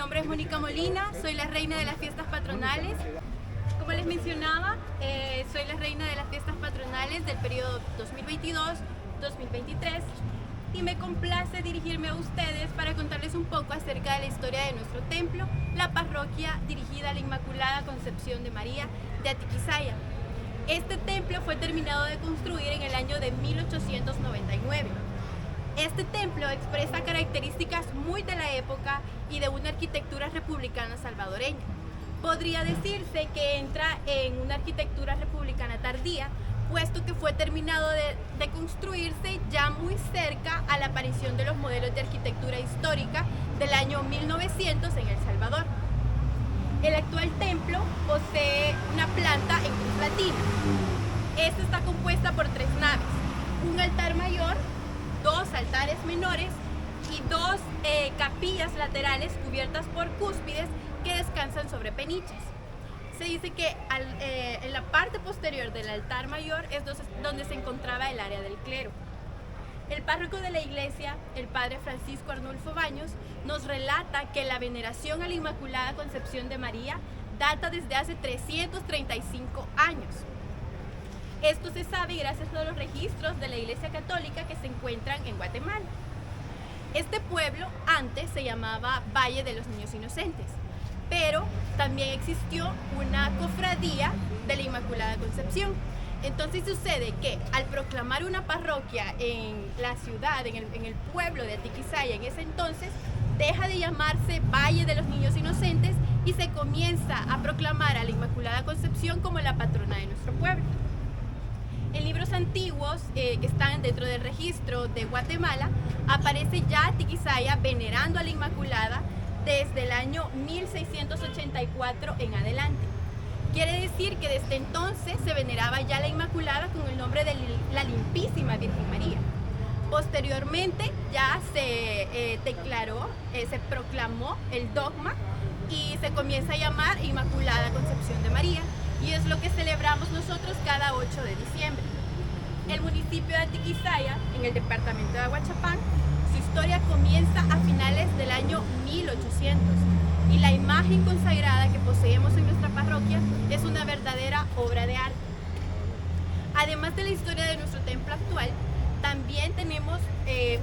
nombre es Mónica Molina, soy la reina de las fiestas patronales. Como les mencionaba, soy la reina de las fiestas patronales del periodo 2022-2023 y me complace dirigirme a ustedes para contarles un poco acerca de la historia de nuestro templo, la parroquia dirigida a la Inmaculada Concepción de María de Atiquizaya. Este templo fue terminado de construir en el año de 1899. Este templo expresa características muy de la época y de una arquitectura republicana salvadoreña. Podría decirse que entra en una arquitectura republicana tardía, puesto que fue terminado de construirse ya muy cerca a la aparición de los modelos de arquitectura histórica del año 1900 en El Salvador. El actual templo posee una planta en cruz latina. Esta está compuesta por 3 naves, un altar mayor, 2 altares menores y 2 capillas laterales cubiertas por cúspides que descansan sobre peniches. Se dice que en la parte posterior del altar mayor es donde se encontraba el área del clero. El párroco de la iglesia, el padre Francisco Arnulfo Baños, nos relata que la veneración a la Inmaculada Concepción de María data desde hace 335 años. Esto se sabe gracias a los registros de la Iglesia Católica que se encuentran en Guatemala. Este pueblo antes se llamaba Valle de los Niños Inocentes, pero también existió una cofradía de la Inmaculada Concepción. Entonces sucede que al proclamar una parroquia en la ciudad, en el pueblo de Atiquizaya en ese entonces, deja de llamarse Valle de los Niños Inocentes y se comienza a proclamar a la Inmaculada Concepción como la patrona de nuestro pueblo. En libros antiguos que están dentro del registro de Guatemala, aparece ya Atiquizaya venerando a la Inmaculada desde el año 1684 en adelante. Quiere decir que desde entonces se veneraba ya la Inmaculada con el nombre de la Limpísima Virgen María. Posteriormente ya se se proclamó el dogma y se comienza a llamar Inmaculada Concepción de María, y es lo que celebramos nosotros cada 8 de diciembre. El municipio de Atiquizaya, en el departamento de Aguachapán, su historia comienza a finales del año 1800 y la imagen consagrada que poseemos en nuestra parroquia es una verdadera obra de arte. Además de la historia de nuestro templo actual, también tenemos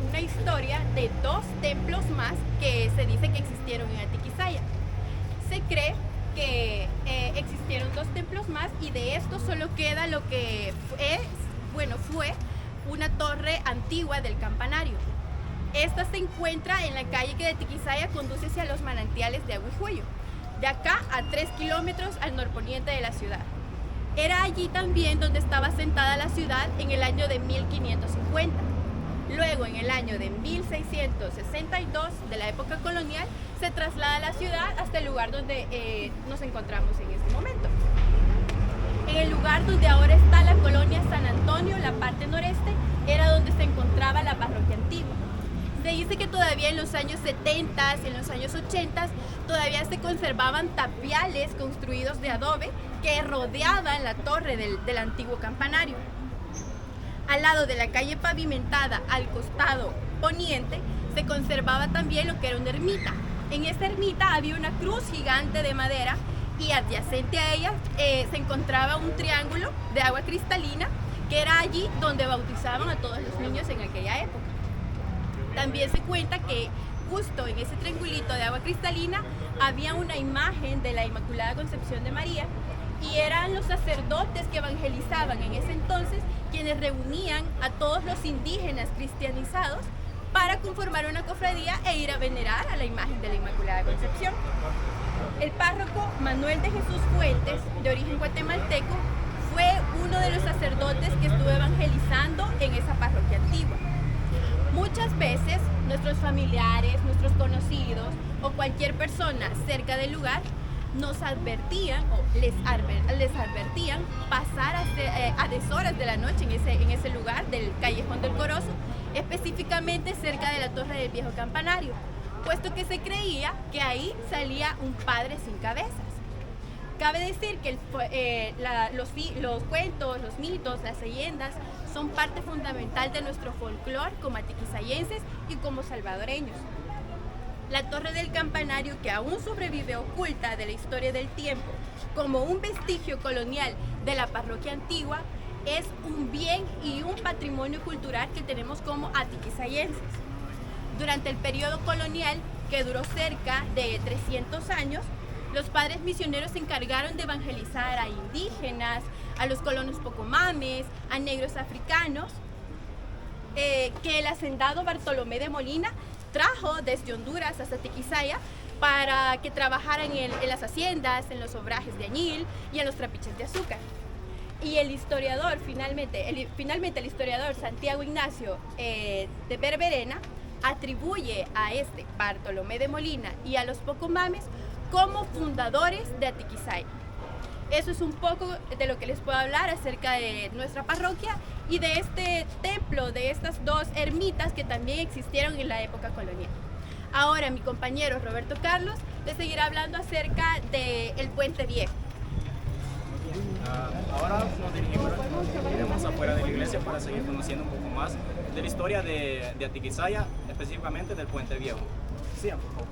una historia de 2 templos más que se dice que existieron en Atiquizaya. Se cree que existieron 2 templos más y de esto solo queda lo que fue una torre antigua del campanario. Esta se encuentra en la calle que de Atiquizaya conduce hacia los manantiales de Aguijuello, de acá a 3 kilómetros al norponiente de la ciudad. Era allí también donde estaba asentada la ciudad en el año de 1550. Luego, en el año de 1662, de la época colonial, se traslada la ciudad hasta el lugar donde nos encontramos en este momento. En el lugar donde ahora está la colonia San Antonio, la parte noreste, era donde se encontraba la parroquia antigua. Se dice que todavía en los años 70, en los años 80, todavía se conservaban tapiales construidos de adobe que rodeaban la torre del antiguo campanario. Al lado de la calle pavimentada, al costado poniente, se conservaba también lo que era una ermita. En esta ermita había una cruz gigante de madera y adyacente a ella se encontraba un triángulo de agua cristalina, que era allí donde bautizaban a todos los niños en aquella época. También se cuenta que justo en ese triangulito de agua cristalina había una imagen de la Inmaculada Concepción de María, y eran los sacerdotes que evangelizaban en ese entonces quienes reunían a todos los indígenas cristianizados para conformar una cofradía e ir a venerar a la imagen de la Inmaculada Concepción. El párroco Manuel de Jesús Fuentes, de origen guatemalteco, fue uno de los sacerdotes que estuvo evangelizando en esa parroquia antigua. Muchas veces nuestros familiares, nuestros conocidos o cualquier persona cerca del lugar nos advertían o les advertían pasar a deshoras de la noche en ese lugar del Callejón del Corozo, específicamente cerca de la torre del viejo campanario, puesto que se creía que ahí salía un padre sin cabezas. Cabe decir que los cuentos, los mitos, las leyendas son parte fundamental de nuestro folclore como atiquizayenses y como salvadoreños. La torre del campanario, que aún sobrevive oculta de la historia del tiempo como un vestigio colonial de la parroquia antigua, es un bien y un patrimonio cultural que tenemos como atiquizayenses. Durante el periodo colonial, que duró cerca de 300 años, los padres misioneros se encargaron de evangelizar a indígenas, a los colonos pocomames, a negros africanos, que el hacendado Bartolomé de Molina trajo desde Honduras hasta Tiquisaya para que trabajaran en las haciendas, en los obrajes de añil y en los trapiches de azúcar. Y el historiador, finalmente el historiador Santiago Ignacio de Berberena atribuye a este Bartolomé de Molina y a los pocomames como fundadores de Atiquizaya. Eso es un poco de lo que les puedo hablar acerca de nuestra parroquia y de este templo, de estas dos ermitas que también existieron en la época colonial. Ahora mi compañero Roberto Carlos les seguirá hablando acerca del Puente Viejo. Ahora nos iremos afuera de la iglesia para seguir conociendo un poco más de la historia de Atiquizaya, específicamente del Puente Viejo. Sí, por favor.